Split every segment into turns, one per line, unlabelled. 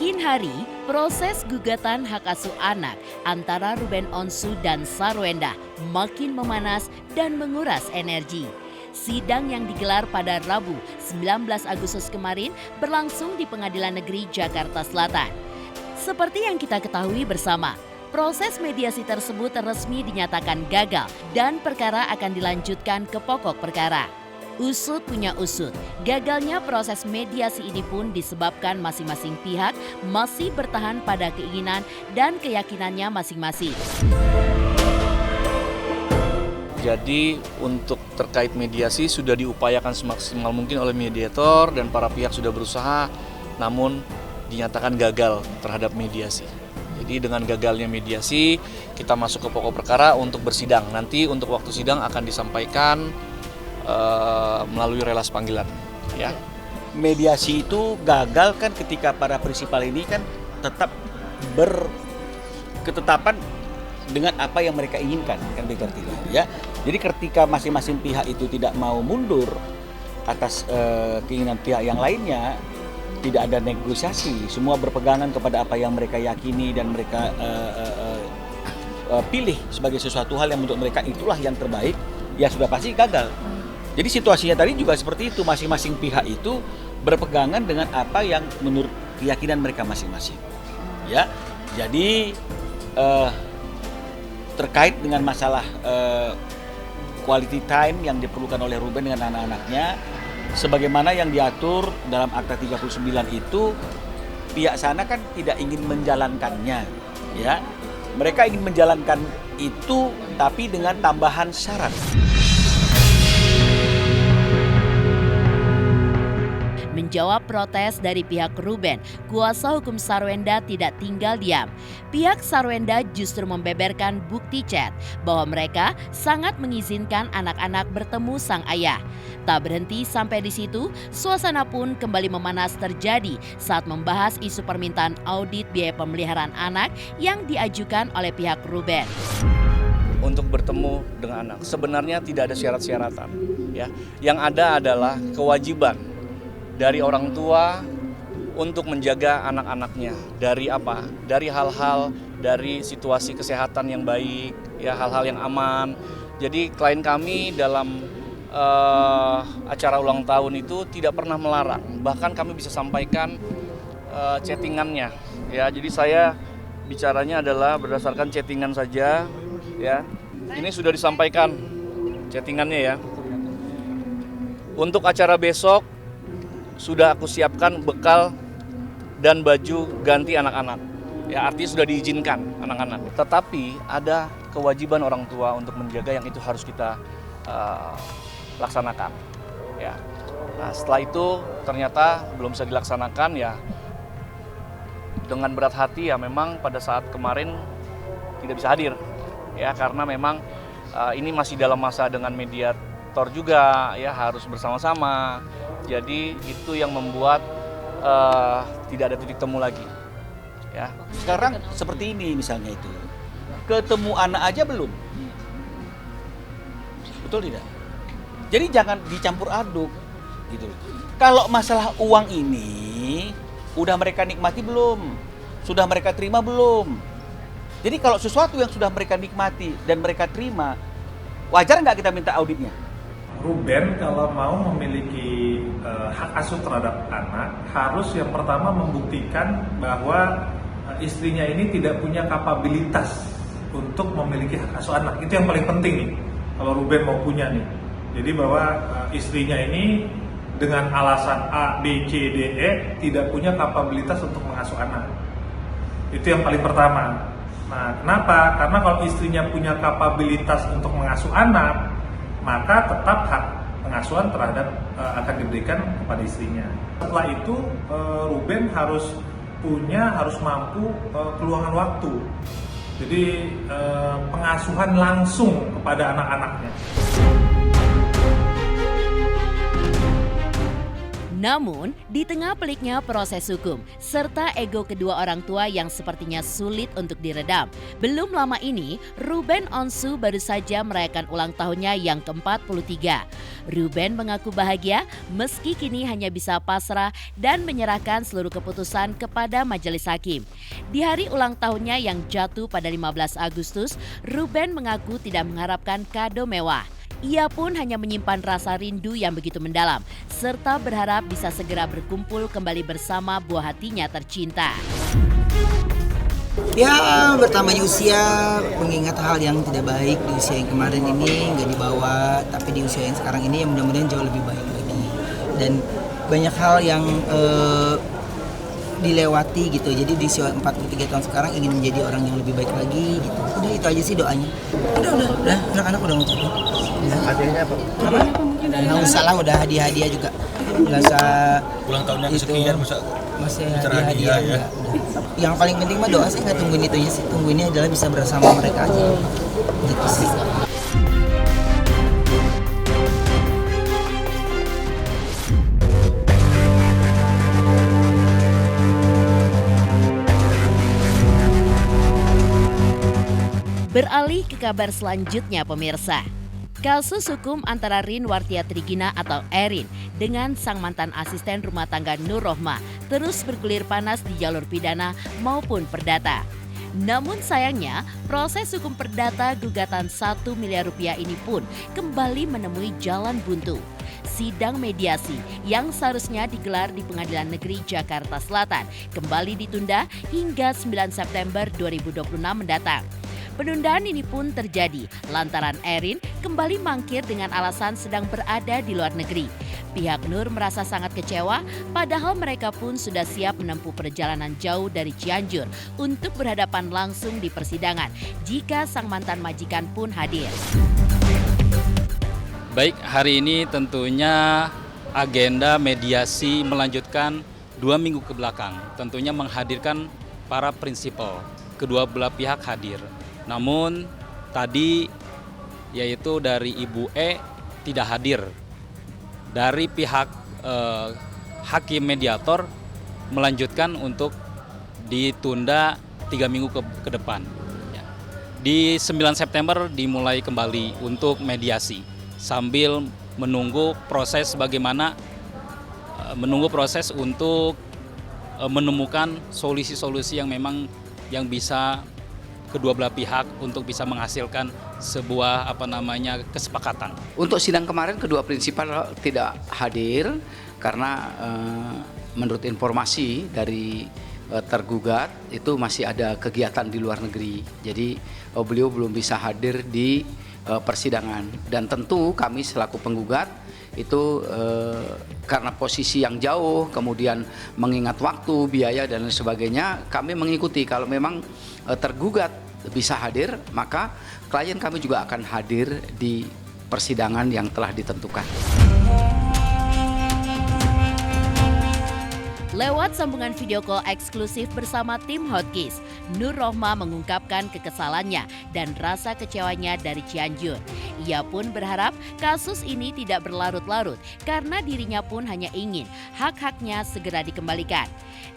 Semakin hari, proses gugatan hak asuh anak antara Ruben Onsu dan Sarwenda makin memanas dan menguras energi. Sidang yang digelar pada Rabu 19 Agustus kemarin berlangsung di Pengadilan Negeri Jakarta Selatan. Seperti yang kita ketahui bersama, proses mediasi tersebut resmi dinyatakan gagal dan perkara akan dilanjutkan ke pokok perkara. Usut punya usut, gagalnya proses mediasi ini pun disebabkan masing-masing pihak masih bertahan pada keinginan dan keyakinannya masing-masing.
Jadi untuk terkait mediasi sudah diupayakan semaksimal mungkin oleh mediator dan para pihak sudah berusaha, namun dinyatakan gagal terhadap mediasi. Jadi dengan gagalnya mediasi, kita masuk ke pokok perkara untuk bersidang. Nanti untuk waktu sidang akan disampaikan melalui relas panggilan. Ya.
Mediasi itu gagal kan ketika para prinsipal ini kan tetap berketetapan dengan apa yang mereka inginkan, kan begitu ya. Jadi ketika masing-masing pihak itu tidak mau mundur atas keinginan pihak yang lainnya, tidak ada negosiasi, semua berpegangan kepada apa yang mereka yakini dan mereka pilih sebagai sesuatu hal yang menurut mereka itulah yang terbaik, ya sudah pasti gagal. Jadi situasinya tadi juga seperti itu, masing-masing pihak itu berpegangan dengan apa yang menurut keyakinan mereka masing-masing. Ya, jadi terkait dengan masalah quality time yang diperlukan oleh Ruben dengan anak-anaknya, sebagaimana yang diatur dalam Akta 39 itu, pihak sana kan tidak ingin menjalankannya, ya. Mereka ingin menjalankan itu, tapi dengan tambahan syarat.
Menjawab protes dari pihak Ruben, kuasa hukum Sarwenda tidak tinggal diam. Pihak Sarwenda justru membeberkan bukti chat bahwa mereka sangat mengizinkan anak-anak bertemu sang ayah. Tak berhenti sampai di situ, suasana pun kembali memanas terjadi saat membahas isu permintaan audit biaya pemeliharaan anak yang diajukan oleh pihak Ruben.
Untuk bertemu dengan anak, sebenarnya tidak ada syarat-syaratan. Ya. Yang ada adalah kewajiban dari orang tua untuk menjaga anak-anaknya dari apa? Dari hal-hal, dari situasi kesehatan yang baik, ya hal-hal yang aman. Jadi klien kami dalam acara ulang tahun itu tidak pernah melarang. Bahkan kami bisa sampaikan chattingannya. Ya, jadi saya bicaranya adalah berdasarkan chattingan saja. Ya, ini sudah disampaikan chattingannya ya. Untuk acara besok sudah aku siapkan bekal dan baju ganti anak-anak. Ya, artinya sudah diizinkan anak-anak. Tetapi ada kewajiban orang tua untuk menjaga yang itu harus kita laksanakan. Ya. Nah, setelah itu ternyata belum bisa dilaksanakan ya. Dengan berat hati ya memang pada saat kemarin tidak bisa hadir. Ya, karena memang ini masih dalam masa dengan mediator juga ya, harus bersama-sama. Jadi itu yang membuat tidak ada titik temu lagi. Ya.
Sekarang seperti ini misalnya itu, ketemu anak aja belum, betul tidak? Jadi jangan dicampur aduk, gitu. Kalau masalah uang ini, udah mereka nikmati belum? Sudah mereka terima belum? Jadi kalau sesuatu yang sudah mereka nikmati dan mereka terima, wajar nggak kita minta auditnya?
Ruben kalau mau memiliki hak asuh terhadap anak harus yang pertama membuktikan bahwa istrinya ini tidak punya kapabilitas untuk memiliki hak asuh anak. Itu yang paling penting nih kalau Ruben mau punya nih. Jadi bahwa istrinya ini dengan alasan A, B, C, D, E tidak punya kapabilitas untuk mengasuh anak. Itu yang paling pertama. Nah, kenapa? Karena kalau istrinya punya kapabilitas untuk mengasuh anak, maka tetap hak pengasuhan terhadap akan diberikan kepada istrinya. Setelah itu Ruben harus mampu keluangan waktu. Jadi pengasuhan langsung kepada anak-anaknya.
Namun, di tengah peliknya proses hukum, serta ego kedua orang tua yang sepertinya sulit untuk diredam, belum lama ini Ruben Onsu baru saja merayakan ulang tahunnya yang ke-43. Ruben mengaku bahagia meski kini hanya bisa pasrah dan menyerahkan seluruh keputusan kepada majelis hakim. Di hari ulang tahunnya yang jatuh pada 15 Agustus, Ruben mengaku tidak mengharapkan kado mewah. Ia pun hanya menyimpan rasa rindu yang begitu mendalam, serta berharap bisa segera berkumpul kembali bersama buah hatinya tercinta.
Ya, bertambahnya usia, mengingat hal yang tidak baik di usia yang kemarin ini nggak dibawa, tapi di usia yang sekarang ini yang mudah-mudahan jauh lebih baik lagi. Dan banyak hal yang dilewati gitu, jadi di usia 43 tahun sekarang ingin menjadi orang yang lebih baik lagi gitu. Udah itu aja sih doanya. Udah, anak-anak udah ngucapin.
Hadiahnya apa?
Nggak usah lah, udah hadiah-hadiah juga. Nggak usah
Ulang tahun yang
itu,
kesekian
masih
bicara
hadiah-hadiah
hadiah, ya.
enggak. Yang paling penting mah doa sih, nggak tungguin itunya sih. Tungguinnya adalah bisa bersama mereka aja. Gitu sih.
Beralih ke kabar selanjutnya pemirsa. Kasus hukum antara Rin Wartia Trigina atau Erin dengan sang mantan asisten rumah tangga Nur Rohmah terus bergulir panas di jalur pidana maupun perdata. Namun sayangnya proses hukum perdata gugatan 1 miliar rupiah ini pun kembali menemui jalan buntu. Sidang mediasi yang seharusnya digelar di Pengadilan Negeri Jakarta Selatan kembali ditunda hingga 9 September 2026 mendatang. Penundaan ini pun terjadi lantaran Erin kembali mangkir dengan alasan sedang berada di luar negeri. Pihak Nur merasa sangat kecewa padahal mereka pun sudah siap menempuh perjalanan jauh dari Cianjur untuk berhadapan langsung di persidangan jika sang mantan majikan pun hadir.
Baik, hari ini tentunya agenda mediasi melanjutkan 2 minggu ke belakang. Tentunya menghadirkan para prinsipal, kedua belah pihak hadir. Namun tadi yaitu dari Ibu E tidak hadir. Dari pihak hakim mediator melanjutkan untuk ditunda 3 minggu ke depan. Ya. Di 9 September dimulai kembali untuk mediasi sambil menunggu proses bagaimana menunggu proses untuk menemukan solusi-solusi yang memang yang bisa kedua belah pihak untuk bisa menghasilkan sebuah kesepakatan.
Untuk sidang kemarin kedua prinsipal tidak hadir karena menurut informasi dari tergugat itu masih ada kegiatan di luar negeri. Jadi beliau belum bisa hadir di persidangan dan tentu kami selaku penggugat itu karena posisi yang jauh, kemudian mengingat waktu, biaya dan lain sebagainya, kami mengikuti. Kalau memang tergugat bisa hadir, maka klien kami juga akan hadir di persidangan yang telah ditentukan.
Lewat sambungan video call eksklusif bersama tim Hotkeys, Nur Rohmah mengungkapkan kekesalannya dan rasa kecewanya dari Cianjur. Ia pun berharap kasus ini tidak berlarut-larut karena dirinya pun hanya ingin hak-haknya segera dikembalikan.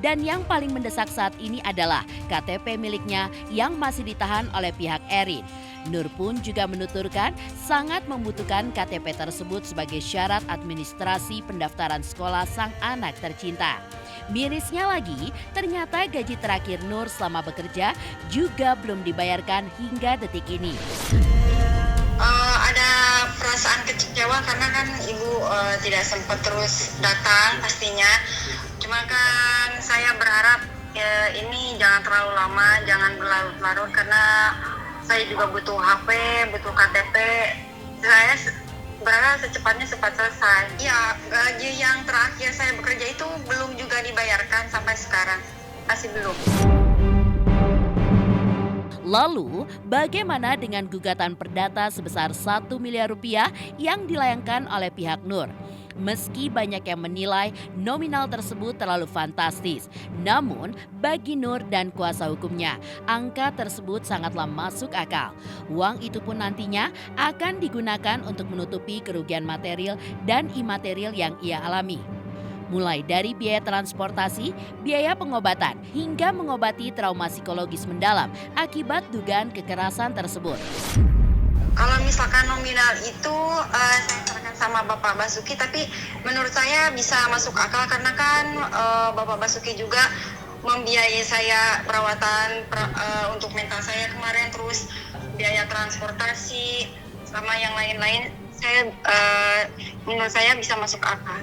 Dan yang paling mendesak saat ini adalah KTP miliknya yang masih ditahan oleh pihak Erin. Nur pun juga menuturkan sangat membutuhkan KTP tersebut sebagai syarat administrasi pendaftaran sekolah sang anak tercinta. Mirisnya lagi, ternyata gaji terakhir Nur selama bekerja juga belum dibayarkan hingga detik ini.
Ada perasaan kecewa karena kan ibu tidak sempat terus datang pastinya. Cuma kan saya berharap ini jangan terlalu lama, jangan berlarut-larut karena saya juga butuh HP, butuh KTP. Saya berharap secepatnya cepat selesai. Ya, gaji yang terakhir saya bekerja itu belum juga dibayarkan sampai sekarang. Masih belum.
Lalu, bagaimana dengan gugatan perdata sebesar 1 miliar rupiah yang dilayangkan oleh pihak Nur? Meski banyak yang menilai nominal tersebut terlalu fantastis, namun bagi Nur dan kuasa hukumnya, angka tersebut sangatlah masuk akal. Uang itu pun nantinya akan digunakan untuk menutupi kerugian material dan imaterial yang ia alami. mulai dari biaya transportasi, biaya pengobatan, hingga mengobati trauma psikologis mendalam akibat dugaan kekerasan tersebut.
Kalau misalkan nominal itu saya serahkan sama Bapak Basuki, tapi menurut saya bisa masuk akal karena kan Bapak Basuki juga membiayai saya perawatan untuk mental saya kemarin, terus biaya transportasi sama yang lain-lain. Menurut saya bisa masuk akal.